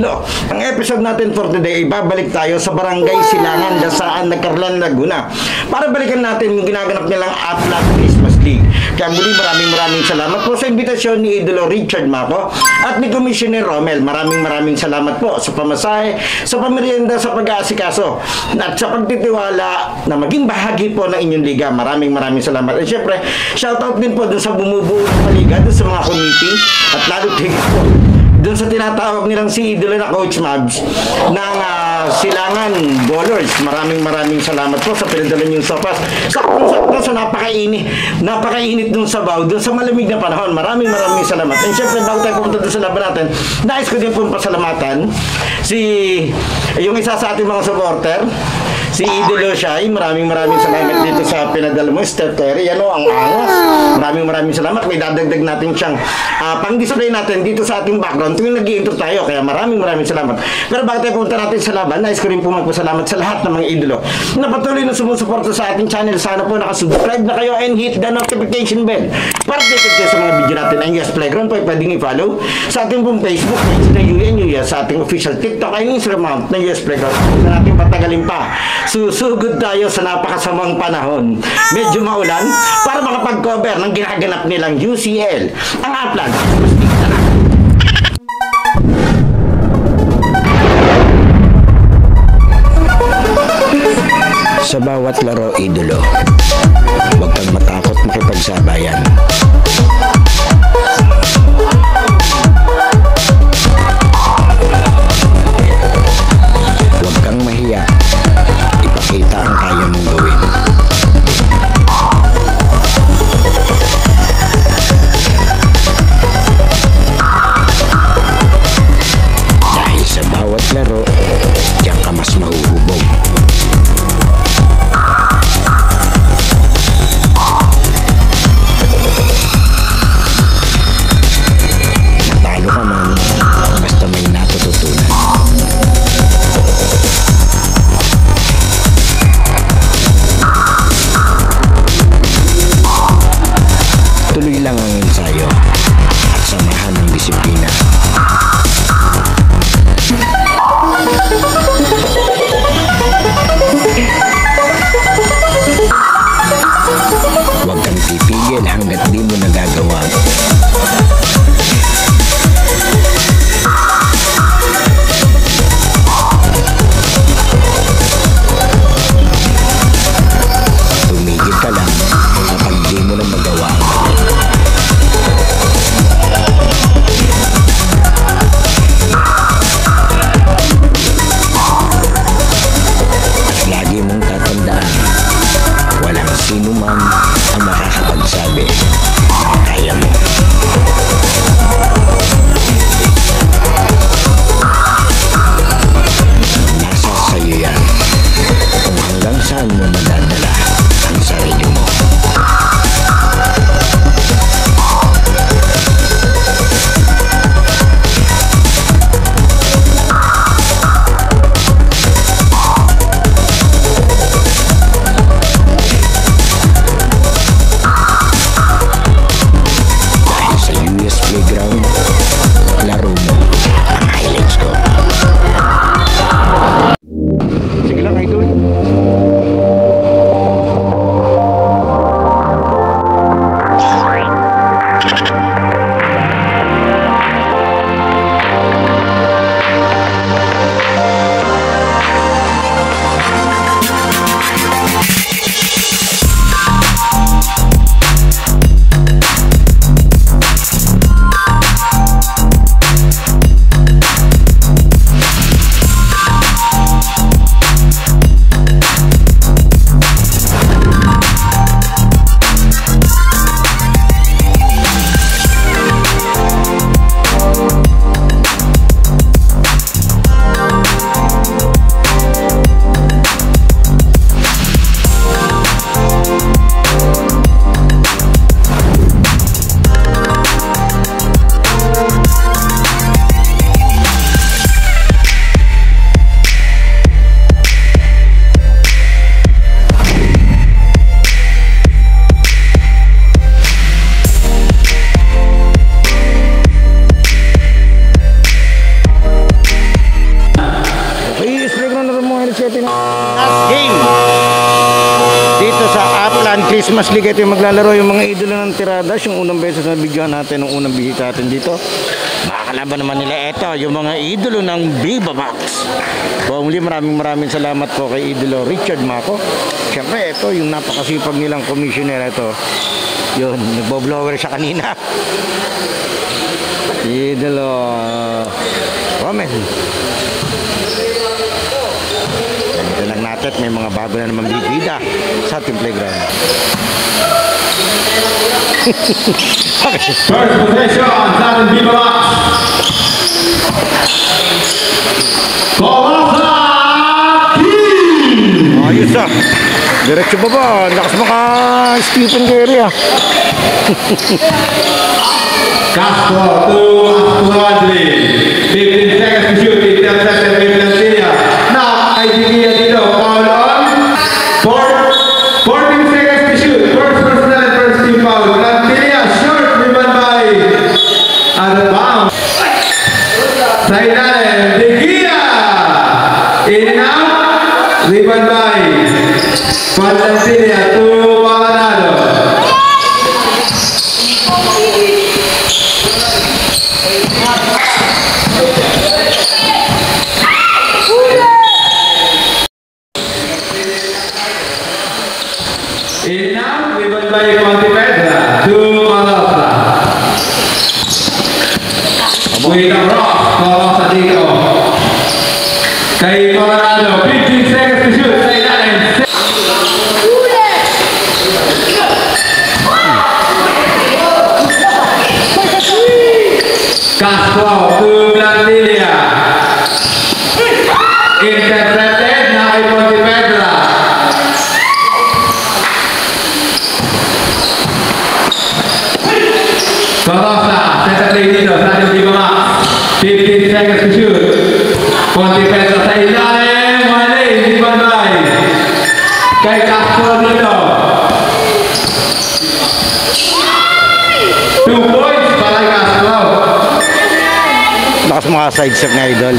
idolo. Ang episode natin for today, ibabalik tayo sa Barangay Silangan, Dasaan, Nagcarlan, Laguna para balikan natin yung ginaganap nilang Atlas Christmas League. Kaya muli maraming salamat po sa imbitasyon ni Idolo Richard Maco at ni Commissioner Romel. Maraming salamat po sa pamasahe, sa pamerienda, sa pag-aasikaso at sa pagtitiwala na maging bahagi po ng inyong liga. Maraming salamat. At syempre, shoutout din po dun sa bumubuo ng liga, dun sa mga committee at lalo higit po dun sa tinatawag nilang si Idolo na Coach Mabs ng Silangan Bowlers. Maraming salamat po sa pinadala niyong sopas. Sakto sa napakainit nung sabaw, dun sa malamig na panahon. Maraming salamat. And syempre, bago tayo pumunta dun sa laban natin, nais ko din po pasalamatan yung isa sa ating mga supporter, si Idolo Shai. Maraming salamat dito sa pinadala mo, Steph Terry. Yan o, ang angas. Maraming salamat. May dadagdag natin siyang pang-display natin dito sa ating background tuwing nag-i-intro tayo. Kaya maraming salamat. Pero bago tayo pumunta natin sa laban, nais ko rin po magpasalamat sa lahat ng mga idolo na patuloy na sumusuporta sa ating channel. Sana po nakasubscribe na kayo and hit the notification bell para updated kayo sa mga video natin. Ang US Playground po ay pwedeng i-follow sa ating pong Facebook page na UNUS, sa ating official TikTok ay Instagram account na US Playground. Na natin patagalin pa. Susugod tayo sa napakasamang panahon. Medyo maulan para makapag-cover ng ginaganap nilang UCL. Ang Aplan. Sa bawat laro, idolo, huwag kang matakot makipagsabayan. Huwag kang mahiya. Ipakita ang kaya mong gawin. Dahil sa bawat laro, diyan ka mas mahuhubog. Natalo ka man, basta may natututunan. Tuloy lang ang ensayo at samahan ng disiplina. Huwag kang pipigil hanggat di mo nagagawa. Tumigil ka lang kapag di mo na magawa. At lagi mong tatandaan, walang sino man ang makakapagsabi na kaya mo. Nasa sayo yan kung hanggang saan mo madadala ang sarili mo. Playground, laro mo ang highlights ko. Sige lang, idol. Christmas League. Ito yung maglalaro yung mga idolo ng Tiradas. Yung unang beses na bigyan natin, yung unang bisita natin dito. Makakalaban naman nila ito, yung mga idolo ng Viva Max. So, muli maraming salamat po kay idolo Richard Mako. Siyempre, ito yung napakasipag nilang commissioner. Ito, yun, nagbo-blower siya kanina. Idolo Roman. Ito lang natin, may mga bago na naman bibida sa ating playground. First possession sa ating Viva Max. Ayos ah. Diretso ba ba? Lakas maka Stephen Curry ah. Castro to Astroadri. 15 seconds to shoot. Intercepted with Lancia. Now, IDB dito. Foul on. 14 seconds to shoot. First personal and first team foul. Lancia short. Driven by out of bounds. Sideline. De Gea. In and out. Driven by Lancia to Malanado. In now, driven by Pontevedra to Malosa. With a rock, Malosa dito. Kay Colorado, 15 seconds to shoot. Sa ilalim. Castro to Blandilia. Intercepted na kay Pontevedra. Colosa, set play dito sa ating Viva Max. 15 seconds to shoot. Pontevedra sa ilalim. Mali, hindi banday. Kay Castro dito. 2 points para kay Castro. Lakas mga side step na idol.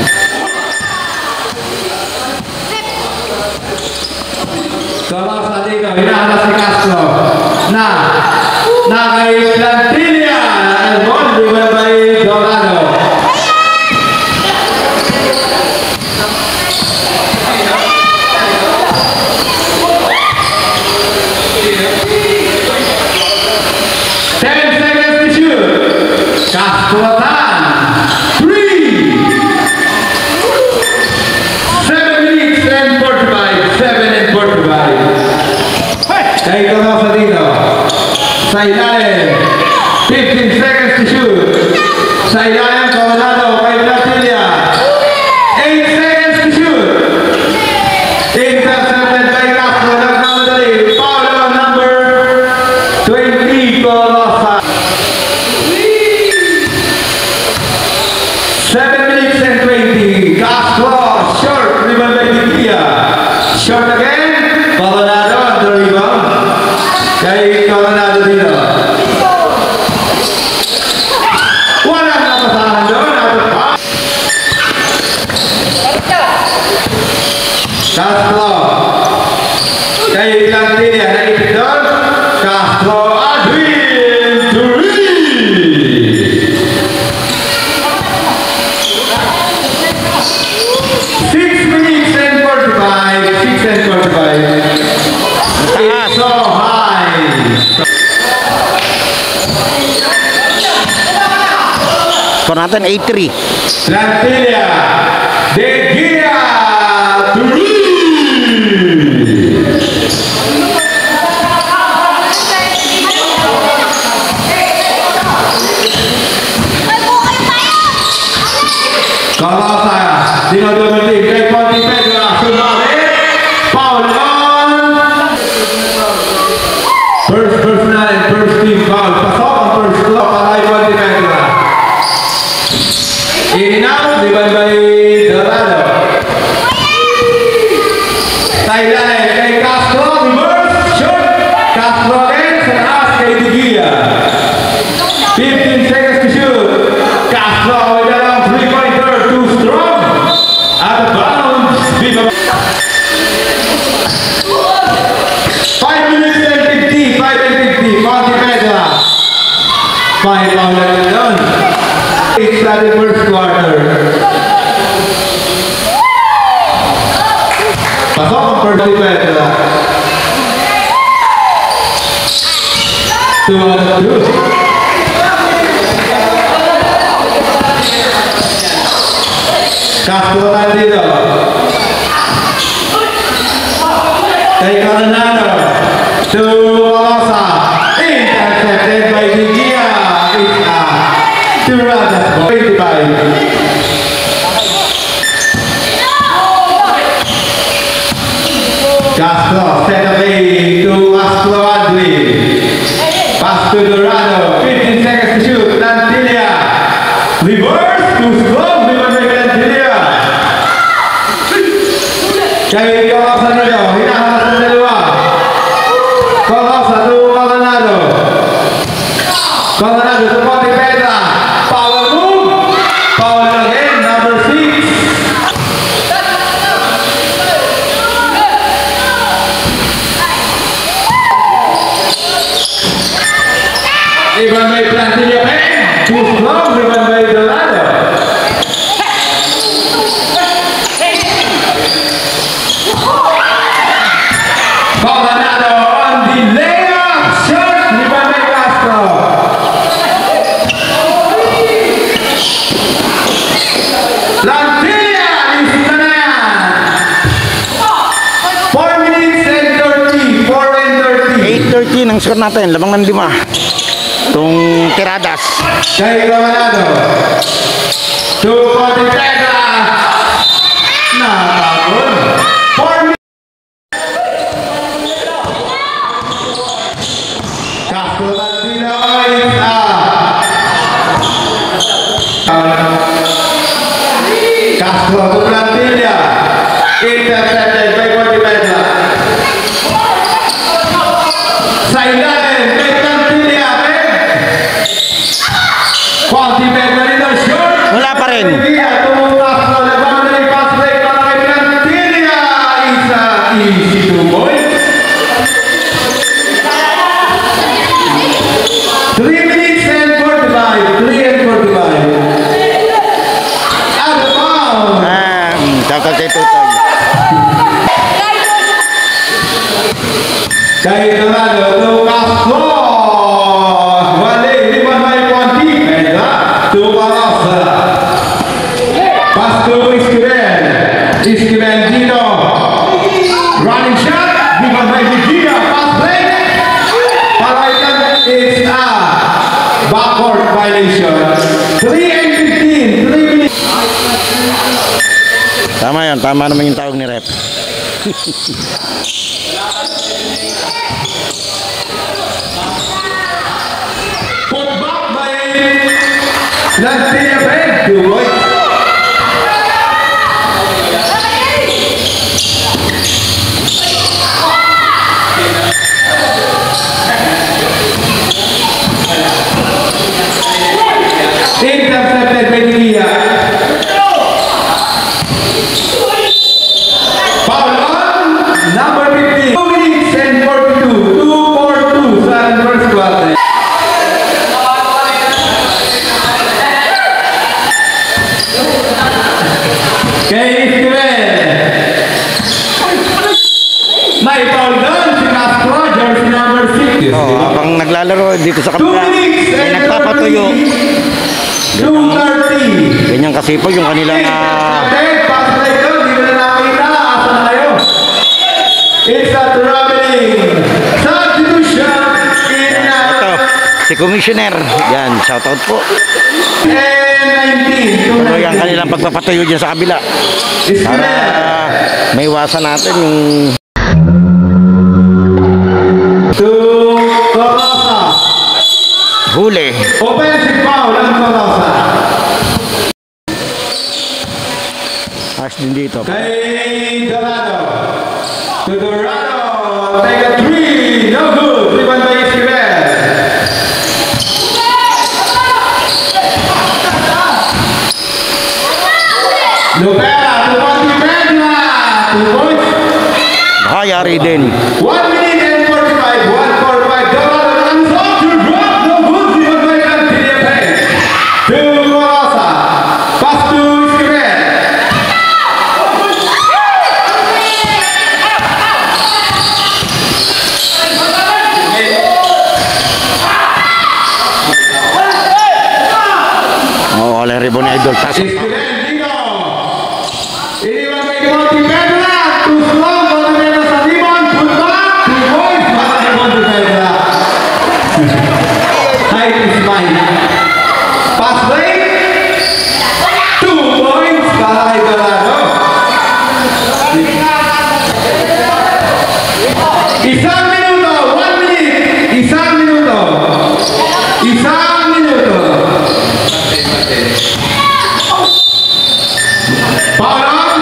Colosa dito, hinahanap si Castro. Na kay Plantilla. Albon, driven by Dorado. Castro tan 3 7 minutes and 45 7 and 45 kay Colosa dito sa ilalim 15 seconds to shoot sa ilalim Colorado kay Plantilla 8 seconds to shoot intercepted by Castro nagmamadali foul on number 20 Colosa 7 minutes and 20. Castro, short, rebound by Vitia. Short again. Colorado on the rebound. Kay Colorado dito. Walang napasahan doon. Out of bounds. Castro. Kay Plantilla. Naipit doon. Castro, Adwin, Turi. 6 minutes and 45. 6 and 45. It's so high. Score natin 8-3. Plantilla. De Gea. Turi. Colosa. Dinodobati kay Pontevedra. Sumali. Foul on. First personal and first team foul. Pasok ang first claw para kay Pontevedra. In and out, driven by Dorado. Sideline kay Castro. Reverse. Short. Castro again. Sa taas kay De Gea. 15 seconds to shoot. Castro with a long three-pointer. Too strong. Out of bounds. Viva. 5 minutes and 15. It's the first quarter. Pasok ang first defense. 2-2. Castro dito. Kay Coronado. To Olosa. Intercepted by Digia. It's a two-run. 25. Castro set away to Castro Adwin. Pass to Dorado. 15 seconds to shoot. Lantilia. Reverse to slow. Lantilia. Kay Colosa nito. Hinahamas ng dalawa. Colosa to Coronado. Coronado to Ponte Pedra. Power move. Power again. Number 6. Iban by Plantilla Pen. Too strong. Iban by Dorado. Coronado on the layup shot. Iban by Castro. Plantilla is na yan. 4 minutes and 30. 4 and 30. 8:30 ang score natin, lamang ng 5. Itong tiradas. Kay Coronado. To Ponte Pedra. Nakakapon. 4 minutes. Castro Landino is Castro to Plantilla. Intercepted by Ponte Pedra. Sa ilalim kay Plantilla. Ponte Pedra nito short. Wala pa rin. Tumutas na nagmamadali pass break para kay Plantilla. Isa easy 2 points. 3 minutes and 45. 3 and 45. Out of bounds. Shoutout kay Tutay. Kay Dorado to Castro. Wale, liban by Ponte Pedra to Colosa. Pass to Esquivel. Esquivel Gino. Running shot. Liban by Digia. Pass break. Paraitan is a backcourt violation. 3 and 15. 3 minutes. Tama yan, tama naman yung tawag ni Rep. Put back by Lantilia Pen. 2 points. Intercepted by Digia. Foul on number 15. 2 minutes and 42. 2-4-2 sa first quarter. Kay Esquivel. May foul doon si Castro, jersey number 6. Habang naglalaro dito sa kabila, 2 minutes may and nagpapatuyo. 2:30. Ganyan kasipag yung kanilang Pass break doon, di mo na nakita. Asa na kayo? It's a traveling substitution in ito, si Commissioner. Yan, shoutout po. and 19. Ano yung kanilang pagpapatuyo dyan sa kabila. Para may iwasan natin yung To Colosa. huli. Offensive foul ang Colosa. As din dito. Kay Dorado. To Dorado. Take a 3. No good. Rebound by Esquivel. Lopera to Ponte Pedra. 2 points. Nakayari din. 1 minute and 45. 1:45. Dorado runs off to drop. No good. Rebound by Lantilia Pen. To Colosa. pala yung rebound ni Idol. Pasok. Escudero. Iniwan kay Monty Pedra. Too slow. Monty sa rebound. Put back. 2 points. Para kay Monty Pedra. Height is mine. Pass break. 2 points. Para kay Dorado. Isang minuto. 1 minute. Isang minuto. Isang minuto. Foul on.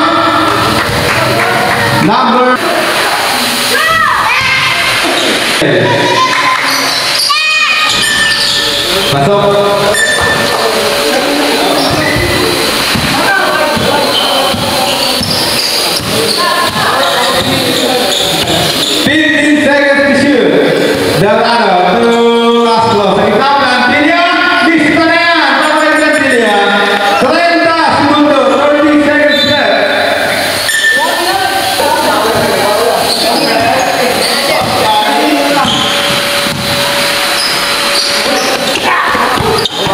Number. Pasok. Dan ano, to Castro. Sa gitna ng Lantilia, lista na yan. Para kay Lantilia. 30 segundo, 30 seconds left.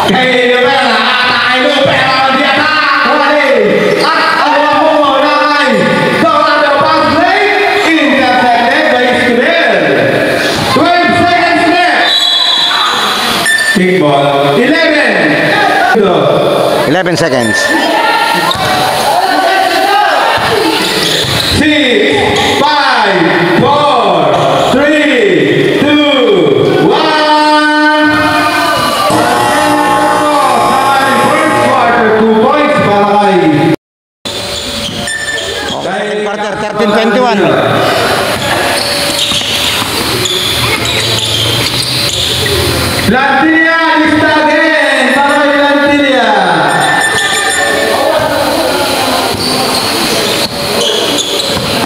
Hey, Lupera, atay Lupera, di atak. Kembali. At ang mo nakay Dorado pass play. Intercepted by Escudero. 12 seconds left. Kick ball. 11. 11 seconds. 6, 5, 4, 3, 2, 1. First quarter, 2 points para kay. Quarter 13-21. Lantilia, lista again. Para kay Lantilia.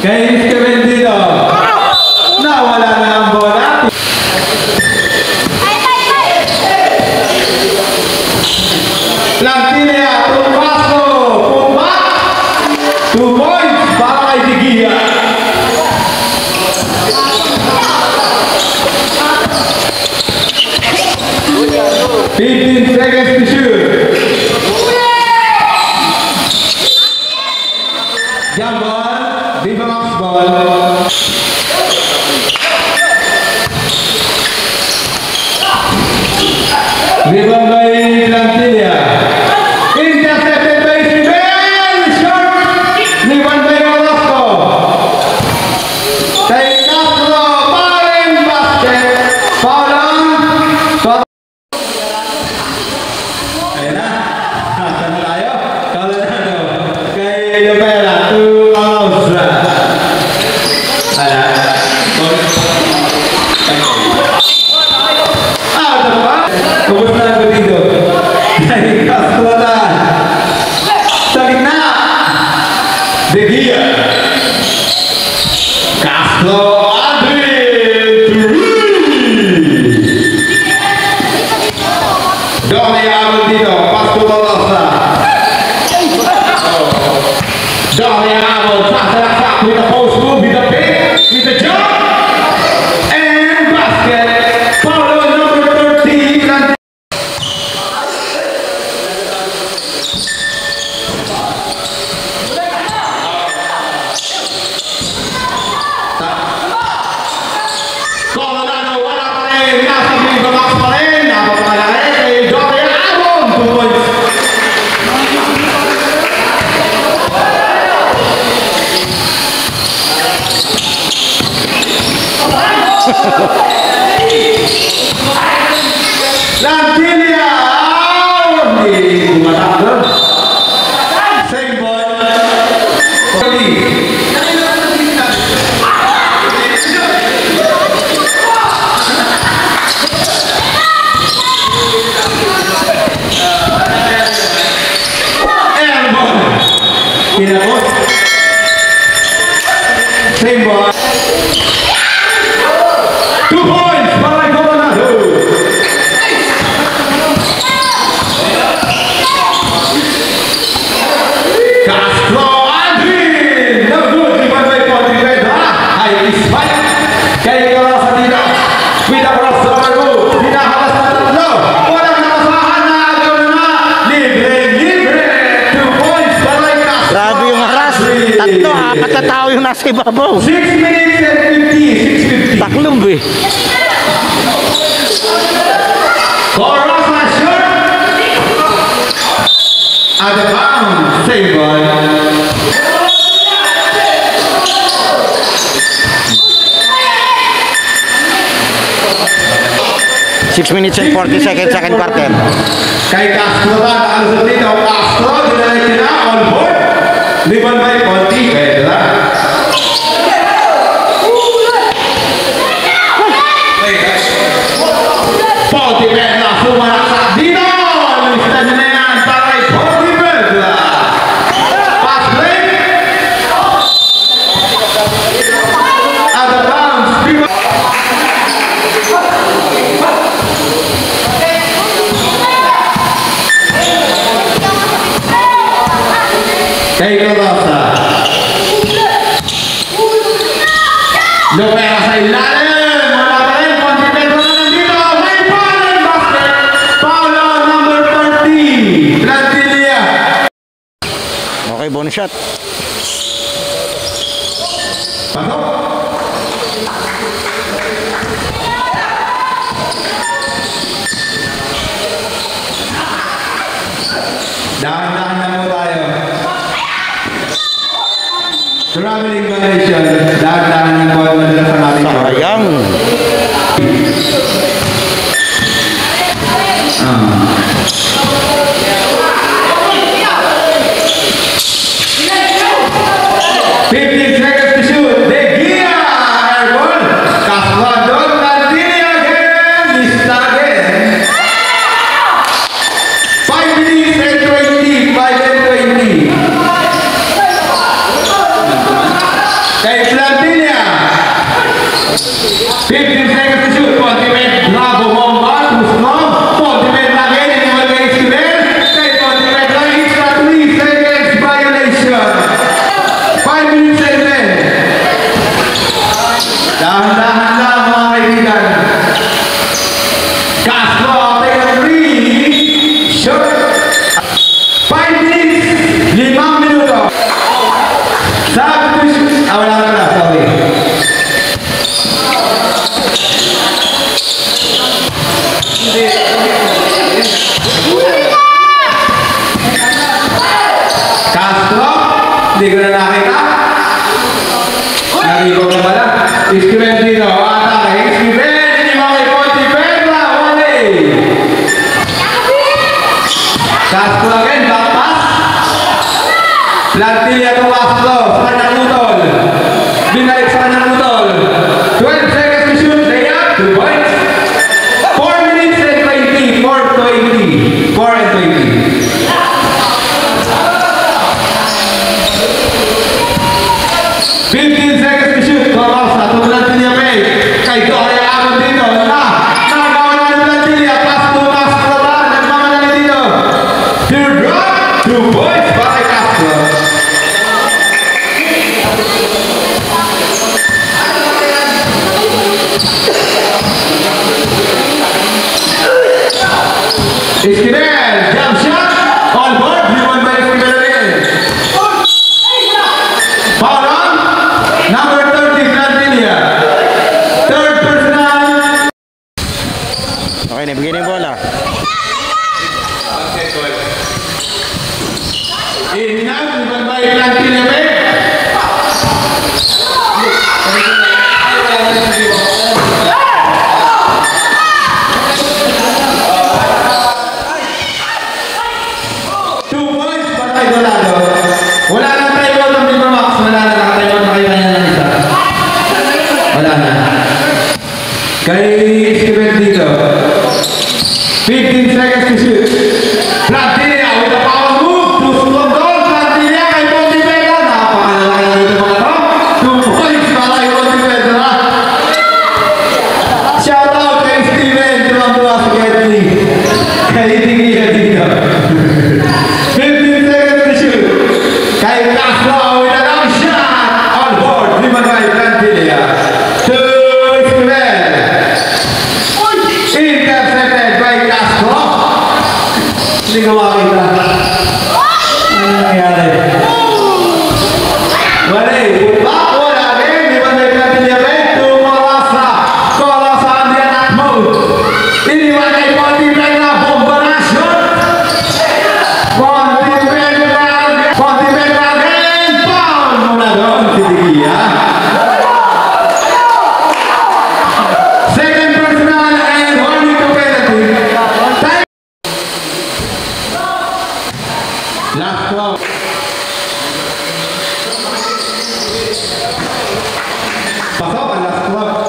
Kay Kevin dito. Nawala na ang bola. Lantilia, tumaso. Pumak. 2 points para kay Digia. Fifteen seconds to shoot. Jump ball, Viva Max ball. Rebound by Lantilia. Intercepted by Sibel. Short. Rebound by Orozco. Take Castro. Ball basket. Foul on. Ayan na. Saan na tayo? Colorado. Kay Lupera. 2 outs. Ala. Out of ba? Kumusta na ko dito? Kay Castro na. Sa gitna. De Gia. Castro. Doni abot dito, Pasko Tolosa. Doni abot, saksak with the post move, with the pick, with the jump, and basket. Paulo number 13. Colorado, wala pa rin, nasa Viva Max pa rin, napapakalaki kay Doni abot, 2 points. Lantilia! Hindi kumatakbo. Same ball. Kinabot. Same ball. 2 points para Colorado. Castro Andrin. No good. Rebound by Monty Pedra. High is fight. Kay Colorado dito. With a crossover move. Pinahalas na tatlo. Walang nakasahan na agaw na libre. Tatlo, apat na tao yung nasa ibabaw. 6 minutes and 50. 6:50. Taklob eh. For Rosa shot. At the bound. Save ball. 6 minutes and 40 seconds, second quarter. Kay Castro ba? Ano sa dito? Castro, dinalagyan na on board. Liban by Conti. Pwede na. Conti Pedra, sumanak sa dito. Lista na na yan para kay Conti Pedra. Pass break. Out of bounds. Kay Rosa. Lopera sa ilalim. Wala pa rin. Conti Pedro na nandito. May foul and basket. Foul on number 30. Plantilla. Okay, bonus shot. Pasok. Dahan-dahan na mo tayo. Traveling donation. Dahan-dahan na po nila sa ating Sayang. Fifteen seconds to shoot. De Gia, airball. Caslador, Plantilla again. Lista again. 5 minutes and 20. 5 and 20. Kay Plantilla. 15 seconds to shoot. Pontimed, bravo, bomba. Too strong. Pontimed again. Anyone kay Steven. Kay Pontimed lang. Extra 3 seconds violation. 5 minutes and 10. Dahan-dahan lang mga kaibigan. Castro, take a 3. Shot. 5 minutes. 5 minuto. Substitution. Wala ka na. Sorry. Castro. Hindi ko na nakita. Nakikot na pala. Esquivel dito. Atake. Esquivel. Hindi mo kay Conti Pedra. Wale. Castro again. Back pass. Plantilla to Castro. Sa kanyang utol. Binalik sa kanyang utol. 12 seconds to shoot. Layup. 2 points. 4 minutes and 20. 4 to 80. 4 and 20. 15 seconds to shoot. Toros na. Plantilla Pay. Kay Doria Amon dito. Nagawa na ng Plantilla. Pass to Castro ba? Nagmamadali dito. Third drop. 2 points para kay Castro. Esquivel. Jump shot. On board. Liwan by Esquivel again. Foul on. Number 30, Plantilla. Third personal. Okay, nabigyan na yung bola. In and out, liban by Plantilla Pay. Wala nang timeout ang Viva Max. Wala na, naka-timeout na kayo kanya ng isa. Wala na. Kay Esquivel dito. 15 seconds to shoot. Plantilla with a power move. Too strong goal. Plantilla kay Conti Pedra. Napakalalaki na dito mga to. 2 points para kay Conti Pedra. Shout out kay Steven. Tuwang-tuwa si Kedley. Kay Tiglia dito. 15 seconds to shoot. Kay Last clock. Pasok ang last clock.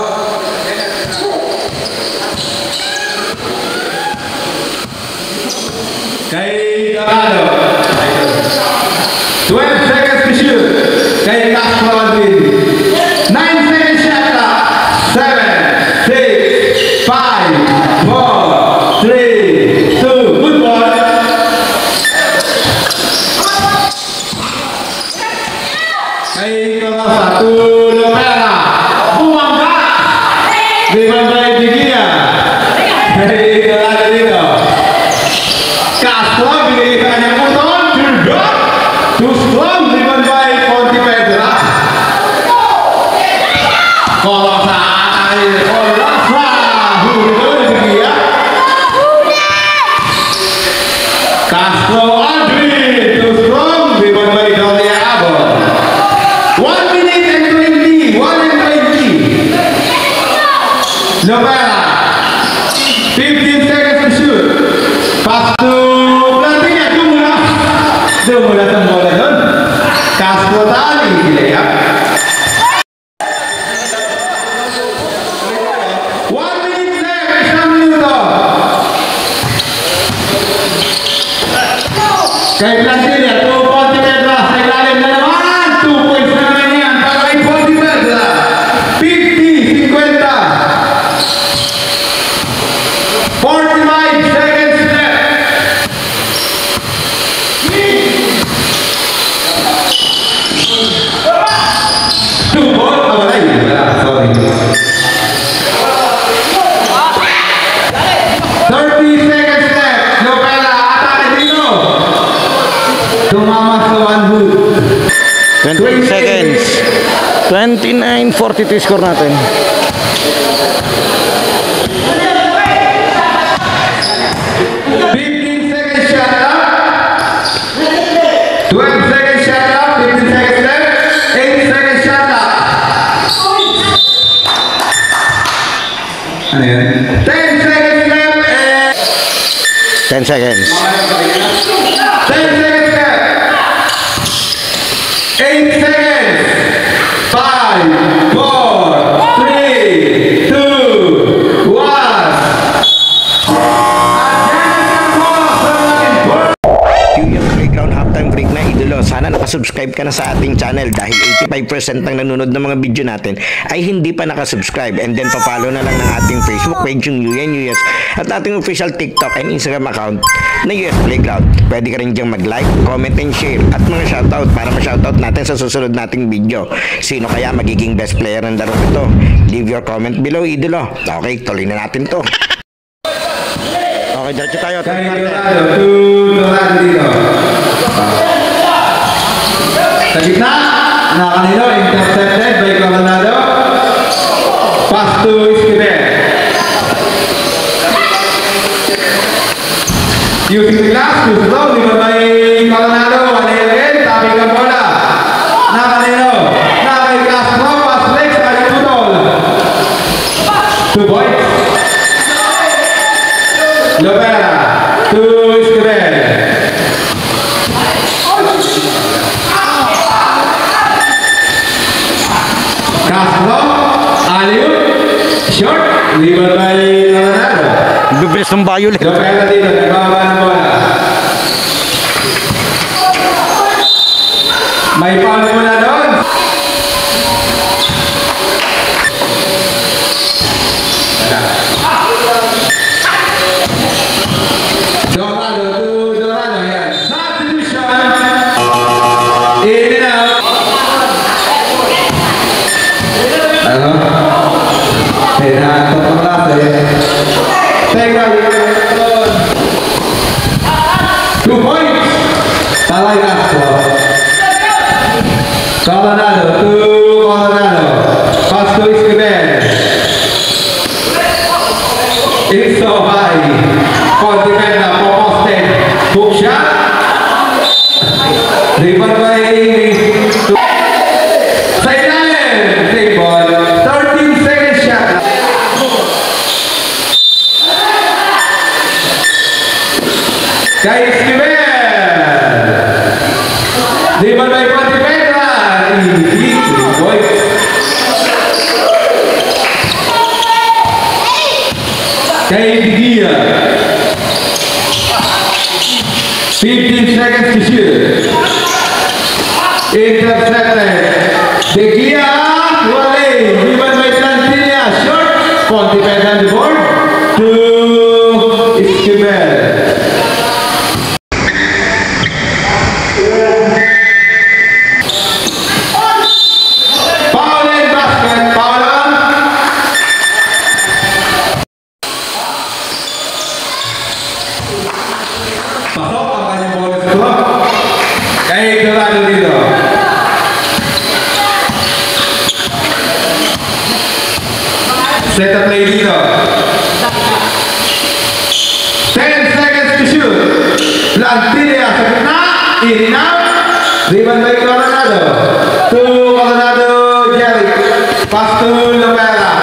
Kay Dorado. 12 seconds to shoot. Kay Castro Madrid. 9 seconds shot clock. 7, 6, 5, 4, 3, 2, good ball. Kay Dorado. 1 Lopera. Bumangga. Liban by Digia. Kay Dorado dito. Castro, binigay sa kanyang puton. Too strong, driven by Ponte Pedra. Kolosa, Kolosa. Hulo, Digia. Castro, Aldrin. Too strong, driven by Dolia Abon. 1 minute and 20. 1 and 20. Lopera. 15 seconds to shoot. Pass to Plantinya, Dumula sa bola doon. Castro tali, layup. 1 minute left, isang minuto. Kay Plantinya, 2 Ponte Pedra, sa ilalim na naman. 2 points na naman yan, para kay Ponte Pedra. 50-50. 45 seconds left. Two ball, wala yun. Sorry. 30 seconds left. Lopera, atake dito. Tumama sa one hook. 20 seconds. 29-42 score natin. 15 seconds shot up. 12 seconds shot up. 15 seconds left. 8 seconds shot up. Ano yan? 10 seconds left. 10 seconds. 10 seconds left. 8 seconds. 5, 4, 3, 2, 1. Yung Playground halftime break na idolo, sana nakasubscribe ka na sa ating channel dahil 85% ng nanonood ng mga video natin ay hindi pa nakasubscribe, and then papalo na lang ng ating Facebook page yung UNUS at ating official TikTok and Instagram account na US Playground. Pwede ka rin diyang mag-like, comment and share at mga shoutout para ma-shoutout natin sa susunod nating video. Sino kaya magiging best player ng laro ito? Leave your comment below, idolo. Okay, tuloy na natin to. Okay, diretso tayo. Kay Dorado, 2 Dorado dito. Sa gitna, nakakanilo, intercepted by Coronado. Pass to Esquivel. Using the glass, too slow, liban by Coronado. Alelen, tabi ka bola. Nakakanilo, nakay Castro, pass flex, ay putol. 2 points. Lopera, to Esquivel. Castro, Aliu, short, liban by Coronado. Bibilis ng violet. Lopera dito, nagbaba ng bola. May foul muna doon. Dorado to Dorado, yan. Substitution. In and out. Ano? Hinahanap ang klase. Teka, 2 points. Talay Castro. Coronado to Coronado. Pass to Esquivel. It's so high. Ponte Pedra, posted. Hook shot. Ribbon by sa ilalim. Take ball. 13 seconds shot. Kay Esquivel. Rebound by Ponte Vedra. Easy, 3 points. Kay Dia. 15 seconds to shoot. Intercepted. De Gia, wale. Rebound by Plantilla. Short. Ponte Vedra on the board. To Esquivel. Foul and basket. Foul on. Pasok ang kanyang bola sa loob. Kay Dorado dito. Set up play dito. 10 seconds to shoot. Plantilla sa gitna. In and out. Rebound by Coronado. To Coronado, Jerry. Pass to Lopera.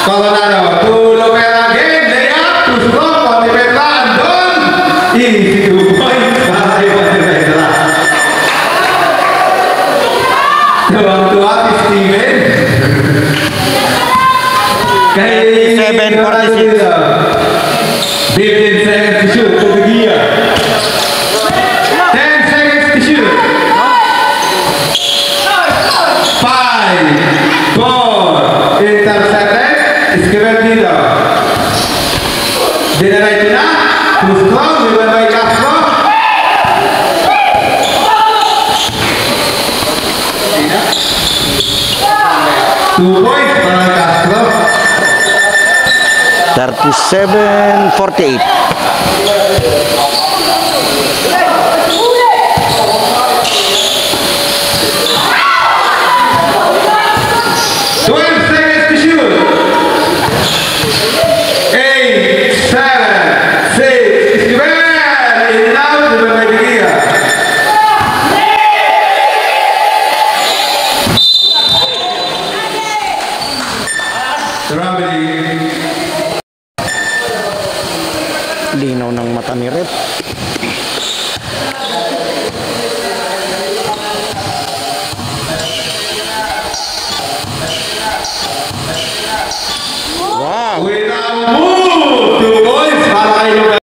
Coronado to Lopera again. Layup to strong. Ponte Vedra. Andon. Easy 2 points. Para kay Ponte Vedra. Tuwang-tuwa si Steven. Kay 7:46. 15 seconds to shoot to the gear. 10 seconds to shoot. 5, 4, intercepted. Esquivel dito. Dinalay na. Too strong. Rebound by Castro. Two points para Castro. 37-48. Linaw ng mata ni Rep. Wow! Move! 2 points para kay Lugar.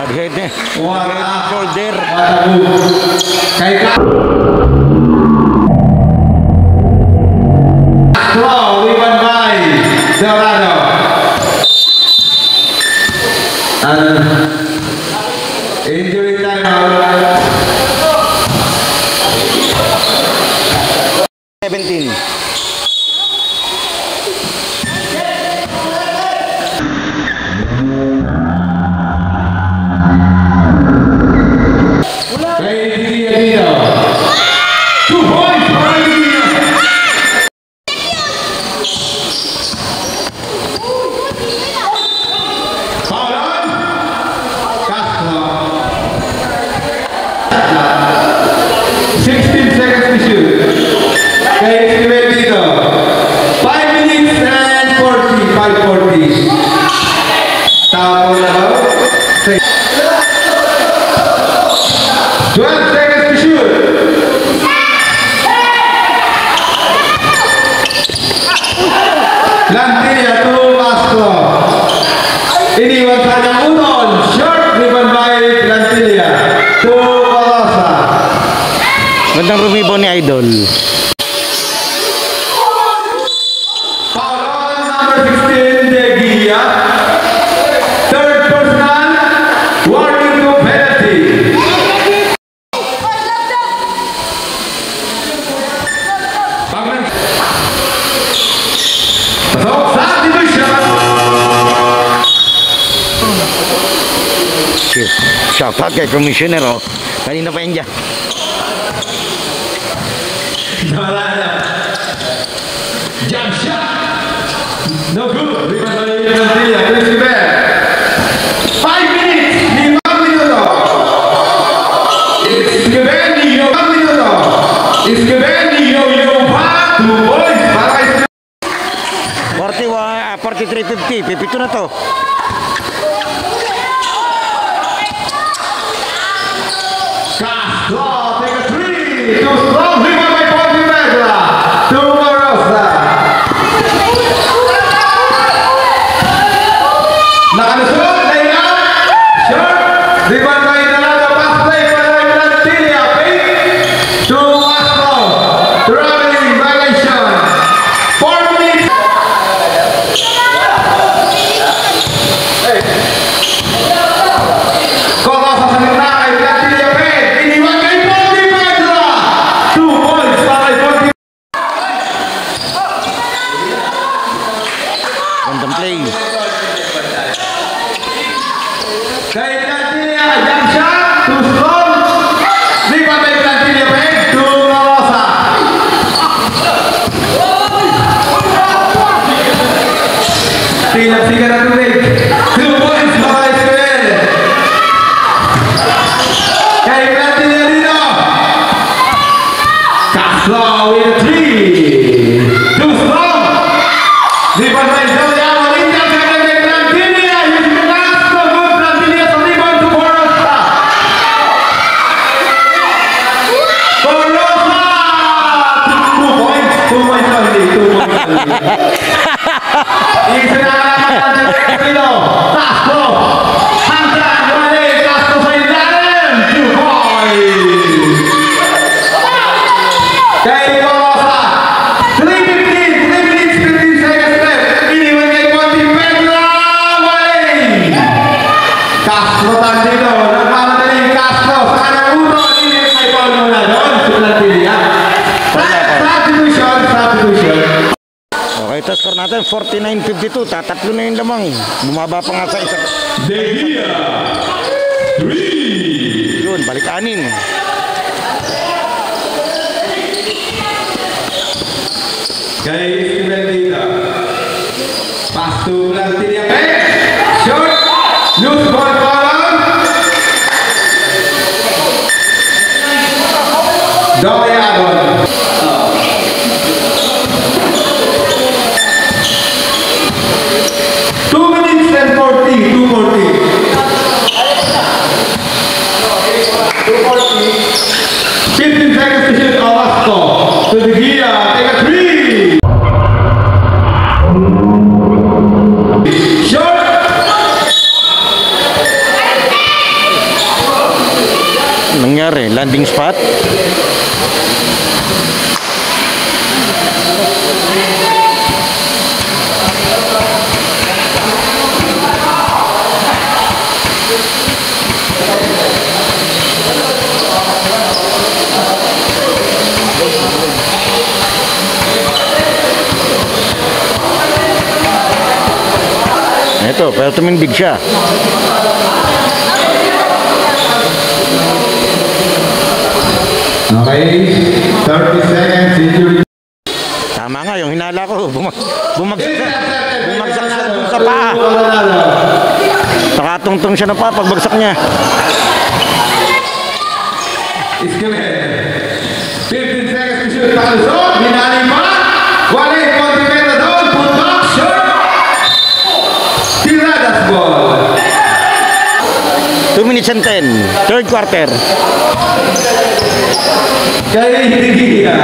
Nag-head eh. What Shoulder. a move. Kay Castro, rebound by Dorado. Injury time out. 17. Kay Dia dito. 2 points para Dia. Foul on. Castro. 16 seconds to shoot. Kay Esquivel dito. 5 minutes and 40. 5:40. Tapos na ba? 12 seconds to shoot. Plantilla to Castro. Iniwan sa kanyang unol. Short rebound by Plantilla to Corosa. Gandang rumibo ni Idol. Foul on number 16, De Gia. Third personal. Warning to penalty. Pasok sa division. Shout out kay Commissioner, oh. Kanina pa yan dyan. Dorado. Jump shot. No good. Rebound by Plantilla. Esquivel. 5 minutes. 5 minuto. Esquivel ni Yo. 5 minuto. Esquivel ni Yo pa. 2 points para kay 43-50. Pipito na to. Castro. Rebound by Donado, pass play by Brantilla, fake to Castro, traveling violation, 4 minutes. Kokosa sa gitna kay Brantilla, fake, iniwan kay Ponti Pedra, 2 points para kay Ponti. Gandang play. Kay Brantilla, jump shot, too strong. Rebound by Brantilla, fake to Rosa. Tinapsikan na tulig. 2 points para kay Esquivel. Kay Brantilla dito. Castro with a 3. Too strong. Rebound by Zoliano. Inter second kay Brantilla. Using the Castro. Good Brantilla sa rebound to Borosa. Borosa! 2 points. 2 points only. 2 points only. Isa na naman natin Pino. Castro. Hanggang wali. Castro sa ilalim. 2 points. Kay Borosa. 3:15. 3 minutes 15 seconds left. Iniwan kay Ponti Pedra. Wali. Castro tandito. Nagmamadali Castro. Sa kanang uno. Iniwan kay Paul muna doon. Suplantilla. Substitution. Okay, ito score natin 49-52. Tatatlo na yung lamang. Bumaba pa nga sa isa. De Gea. 3. Yun, balik anin. Kay Esquivel dito. Pass to Brantilla. Shot. Loose ball column. Doyabon. 2 minutes and 40. 2:40. 15 seconds to shoot. Orozco. To De Gea. Take a 3. Shot. Nangyari, landing spot. Ito, pero tumindig siya. Okay. 30 seconds. Injury. Tama nga, yung hinala ko. Bumagsak siya dun sa paa. Nakatungtong siya na pa pagbagsak niya. Esquivel. 15 seconds to shoot. Palusot. Binali pa. Wali. Ponti Pedra doon. Putok. Shot. Tiradas ball. 2 minutes and 10. Third quarter. Kay De Gea.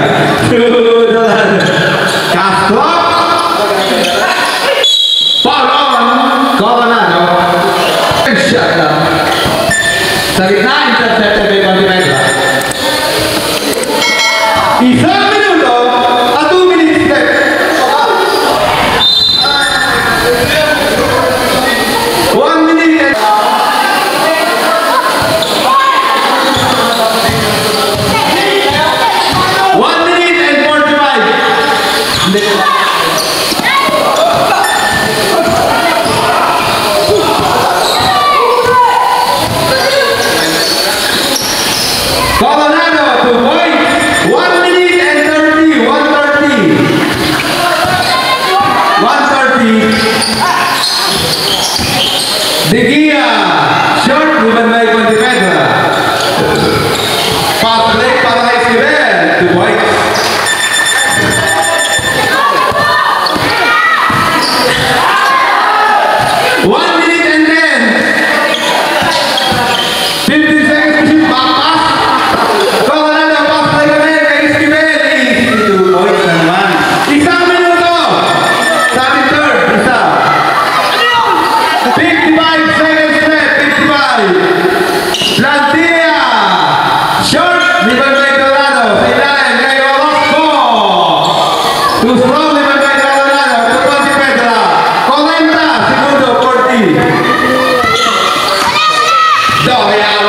Castro. Foul on. Coronado. Shot lang. Sa gitna. Intercepted by Ponti Pedra. Isang minuto at 2 minutes left. 1 minute. 1 minute and 45.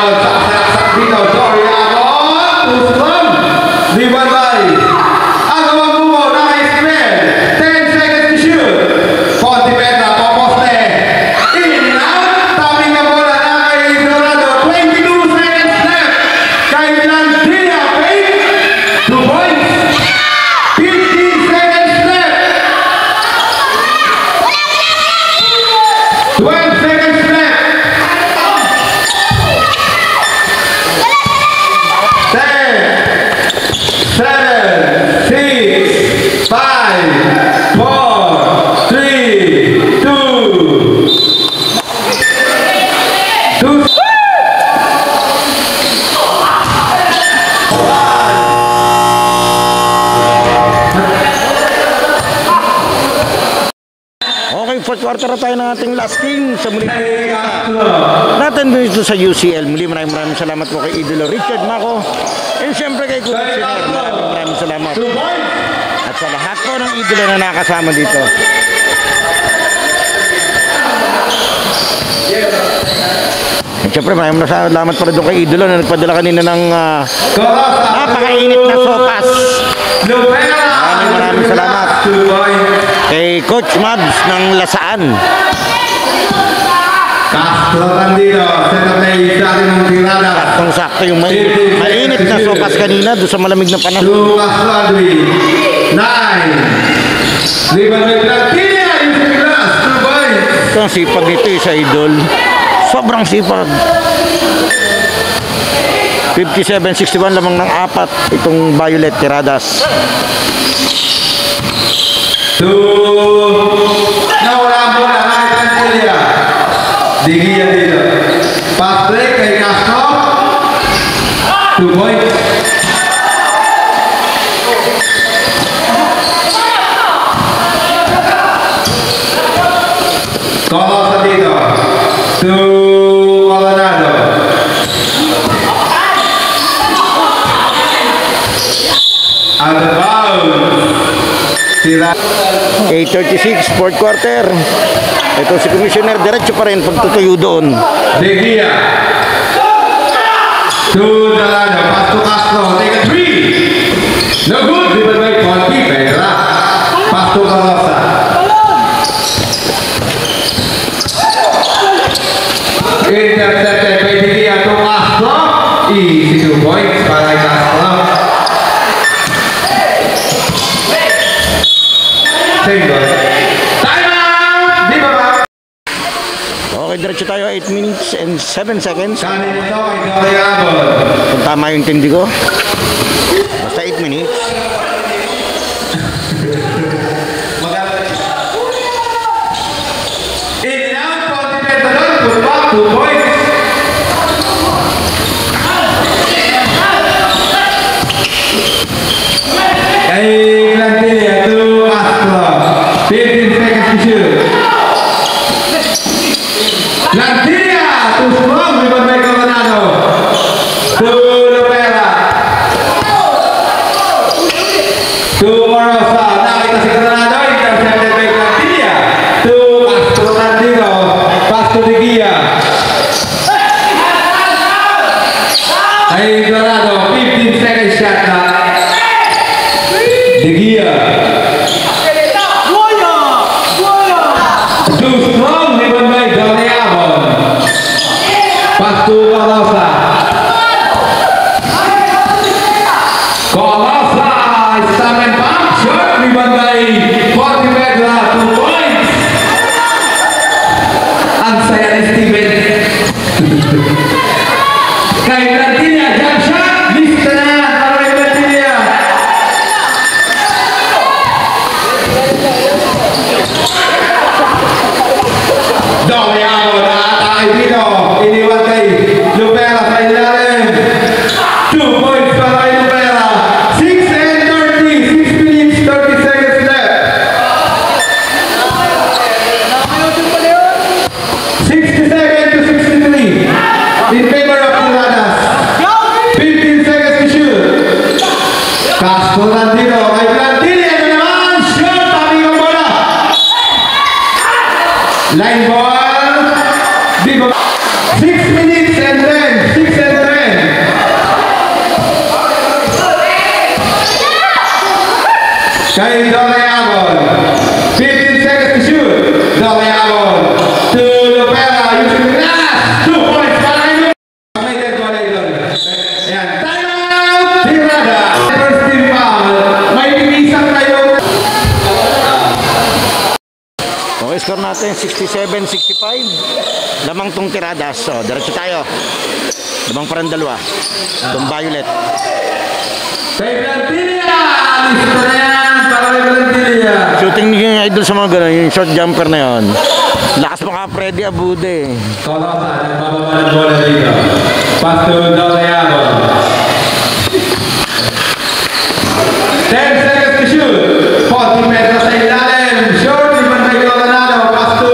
Abon, saksak dito, Dory Abon, Usman, Libanay. Ang gawang bumo, naka-spread, 10 seconds to shoot. Ponte Petra, poposte. In, out, tabi ka bola, naka-Dorado, 22 seconds left. Kay Landia, Payne, 2 points. 15 seconds left. 12 seconds left. 10, 7, 6, 5, 4, 3, 2, 2. Okay, fourth quarter na tayo ng ating last game sa muli natin dito sa UCL. Muli maraming salamat po kay Idolo Richard Mako and syempre kay Kuya Siner. Maraming salamat at sa lahat po ng idolo na nakasama dito. At syempre maraming salamat pa rin doon kay Idolo na nagpadala kanina ng napakainit na sopas. Maraming salamat kay Coach Mabs ng Lasaan. Castro Tandino, set up play sa atin ng tirada. Kung sakto yung mainit na sopas kanina doon sa malamig na panahon. Lucas Landry, 9. Liban may Plantinia, using glass, 2 points. Ito ang sipag nito sa Idol. Sobrang sipag. 57-61 lamang ng 4 itong Violet Tiradas. Nawala ang bola, kay Plantinia. Digia dito. Pass break kay Castro. 2 points. Colosa dito. To Coronado. Out of bounds. Tira. 8:36 fourth quarter. Ito si Commissioner diretso pa rin pagtutuyo doon. Digia. To Dorado. Pass to Castro. Take a 3. No good. Liban by Ponte Petra. Pass to Colosa. Intercepted by Digia to Castro. Easy 2 points para kay Castro. Single. Time out! Di ba ba? Okay, diretso tayo 8 minutes and 7 seconds. Kanin ito kay Dory Abon. Kung tama yung tindi ko. Basta 8 minutes. In and out, Ponte Petra doon. Put back, 2 points. Kay Plantinia to Castro. 15 seconds to shoot. Plantinia to strong. Liban by Coronado. To Lopera. To Morosa. Nakita si Coronado. Intercepted by Plantinia. To Castro Tandino. Pass to Digia. Ay Coronado. 15 seconds shot na. Digia. Too strong. Liban by Dory Abon. Pass to Colosa. Colosa. Stop and pump. Shot. Liban by Ponte Petra. 2 points. Ang saya ni Steven. Kay Plantinia. Jump shot. Lista na. Para kay Plantinia. Dory Abon. Nakatay dito. Iniwan kay Lopera sa ilalim. 2 points para kay Lopera. 6 and 30. 6 minutes, 30 seconds left. 67 to 63. In favor of Tiradas. Kay Dolayabon. 15 seconds to shoot. Dolayabon. To Lopera. Using the glass. 2 points para kayo. May dead ball ay doon. Ayan. Time out! Tirada. First team foul. May pinisan kayo. Okay, score natin 67-65. Lamang tong tiradas. So, diretso tayo. Lamang parang dalawa. Itong Violet. Kay Plantilia. Listo na yan. Para kay Plantilia. Shooting ni yung idol sa mga gano'n, yung short jumper na yon. Lakas mga Freddy Abude. Kolosa. Nagbababa ng bola dito. Pass to Dolayabon. 10 seconds to shoot. 40 meters sa ilalim. Short. Liman kay Coronado. Pass to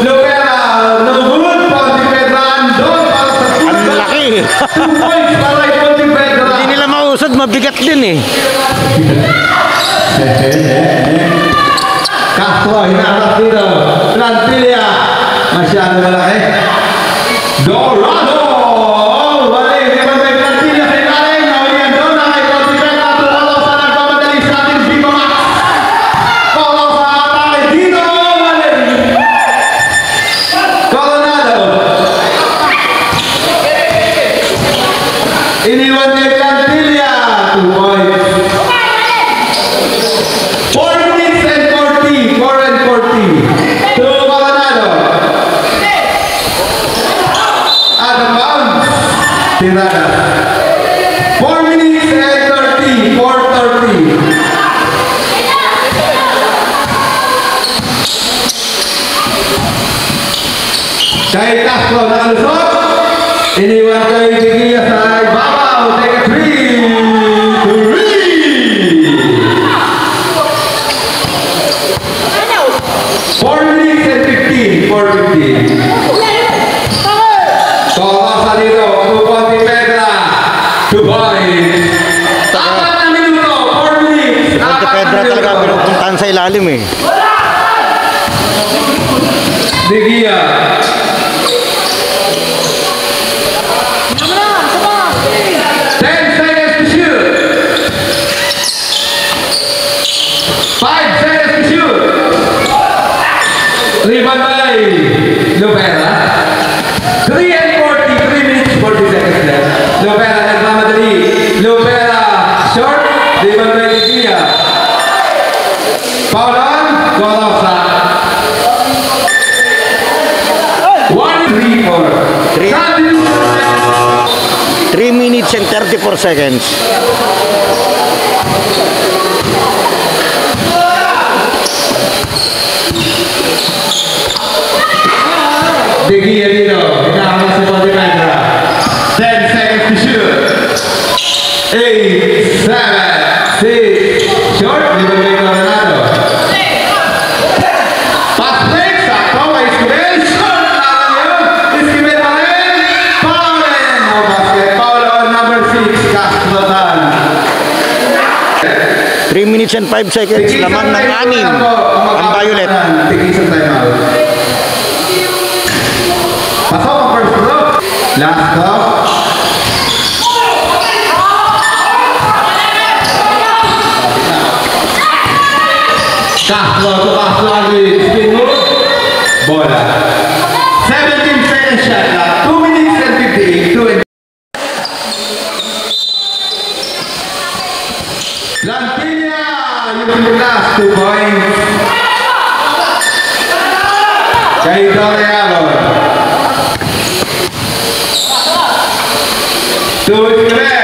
Lopera. No good. 40 meters. Doon para sa Ang laki. 2 points para kay 40 meters. Hindi nila mausad, mabigat din eh. Castro, hinaharap dito. Plantilia. Masyado malaki. Dorado. Wala yung naman may Plantilia sa ilalim. Nahulihan doon na kay Contipeta. Kolosa nagmamadali sa ating Viva Max. Kolosa atake dito. Wala. Coronado. Iniwan ni Plantilia. 2 points. 4 minutes and 40. 4 and 40. To Coronado. Out of bounds. Tirada. 4 minutes and 30. 4:30. Kay Castro nakalusot. Iniwan kay Gigia sa ibabaw. Take a 4 minutes and 15. 4:15. Kolosa dito. 2 Pedra. 2 points. 4 na minuto. 4 minutes. Monte Pedra talaga pinupuntahan sa ilalim eh. Gigia. 10 seconds to shoot. 5 seconds to shoot. Rebound by Lopera. 3 and 40. 3 minutes 40 seconds left. Lopera nagmamadali. Lopera short. Rebound by Gigia. Foul on. Kolosa. 1, 3, 4. 3 minutes and 34 seconds. Gigia dito. Hinahama si Monte Pedra. 10 seconds to shoot. 8, 7, 6. Short. Rebound by Coronado. Pass break. Sakto kay Esquivel. Short. Naman yun. Esquivel pa rin. Foul rin. No basket. Foul on number 6. Castro Tan. 3 minutes and 5 seconds. Laman ng 6. Ang Violet. Tigisan time out. Pasok ang first row. Last stop. Castro to Castro again. Spin move. Bola. 17 seconds shot clock. 2 minutes and 58. 2 and Plantilia. Using the last 2 points. Kay Dolayabon. To Esquivel.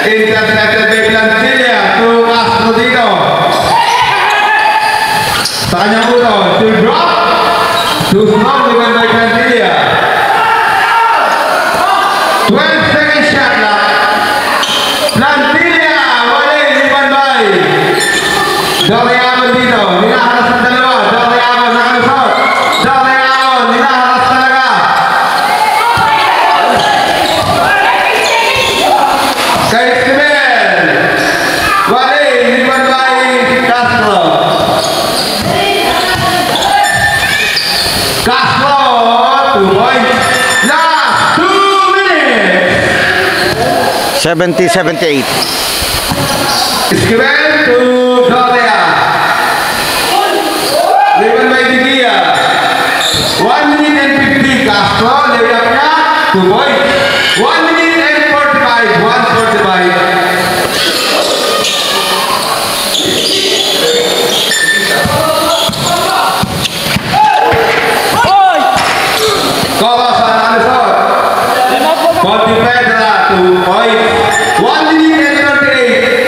Intercepted by Plantilia. To Castro dito. Sa kanyang ulo. To drop. Too strong. Rebound by Plantilia. 12 seconds shot clock. Plantilia. Wala. Rebound by Dolayabon dito. Hinaharas ang dalawa. Dolayabon nakalusot. Dolayabon. Hinaharas talaga. Kay Esquivel. Wala. Rebound by Castro. Castro. 2 points. Last 2 minutes. 70-78. Esquivel to Doria. Castro, layup niya. 2 points. 1 minute and 45. 1:45. Kolos ang alusot. Ponte Vedra, 2 points. 1 minute and 38.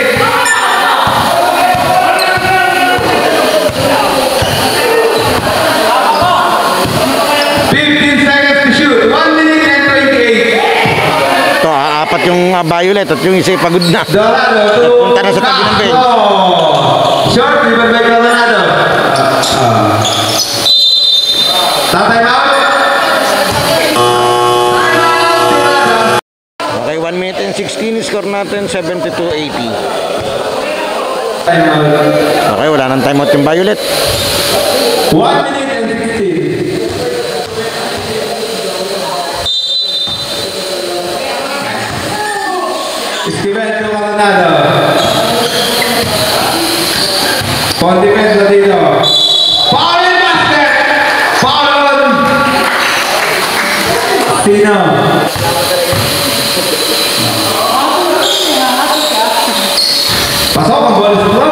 Seconds to shoot. 1 minute and 28. Ito, apat yung Violet at yung isa pagod na. Dorado, Punta na sa tabi ng bench. Short, rebound by Coronado. Tatay out. Okay, 1 minute and 16. Score natin 72-80. Time out. Okay, wala nang timeout yung Violet. 1 minute and 16. Esquivel to Coronado. Ponte Vedra dito. Foul and basket. Foul. Sino? Pasok ang bola sa bro.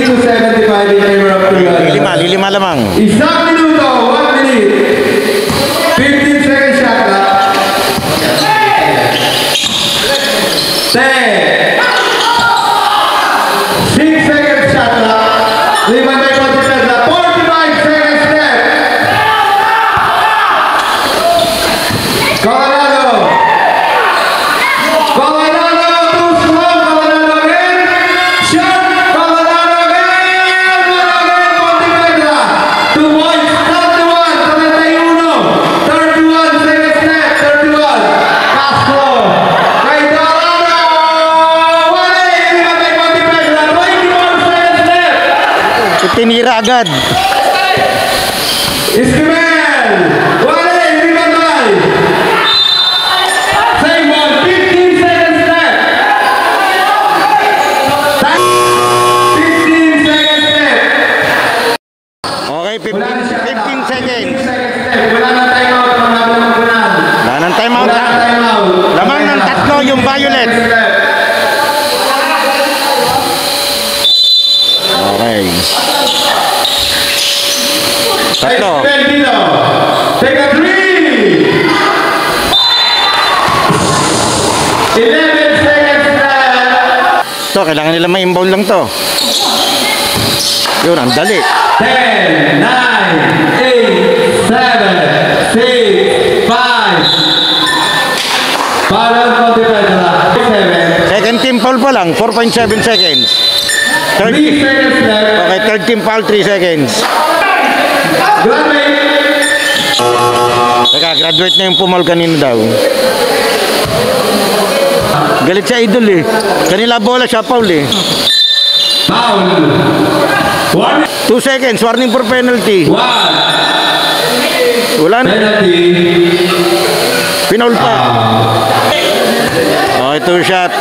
To 75 in favor of Coronado. Lilima lamang. Isang minuto, 1 minute. 15 seconds shot clock. 10. 6 seconds shot clock. Rebound by Ponte Vedra. 45 seconds left. Coronado. Coronado, too strong. Coronado again. Shot. Coronado again. Ponte Vedra. 2 points. 31. 31 seconds left. 31. Castro. Kay Dorado. Wala. Rebound by Ponte Vedra. 21 seconds left. Tinira agad. Esquivel. Wala. Rebound by. Same ball. 15 seconds left. 15 seconds left. Okay, Wala na siya. 15 seconds. 15 seconds left. Wala na timeout. Wala na kunan. Wala nang timeout. Wala na timeout. Lamang ng tatlo yung Violet. Okay. Tatlo. Esquivel. Take a 3. 11 seconds left. Ito, kailangan nila ma-inbound lang to. Yun, ang dali. 10, 9, 8, 7, 6, 5. Para Ponte Vedra. 7. Second team foul pa lang, 4.7 seconds. 3 seconds left. Okay, third team foul, 3 seconds. Graduate. Teka, graduate na yung pumal kanina daw. Galit sa idol eh. Kanila bola siya, foul eh. Foul. 1. 2 seconds, warning for penalty. 1. Wala na, Penalty. pinaul pa. Okay, 2 shot.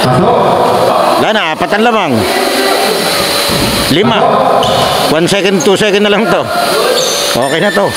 Pasok. Wala na, apatan lamang. 5. 1 second, 2 second na lang to. Okay na to.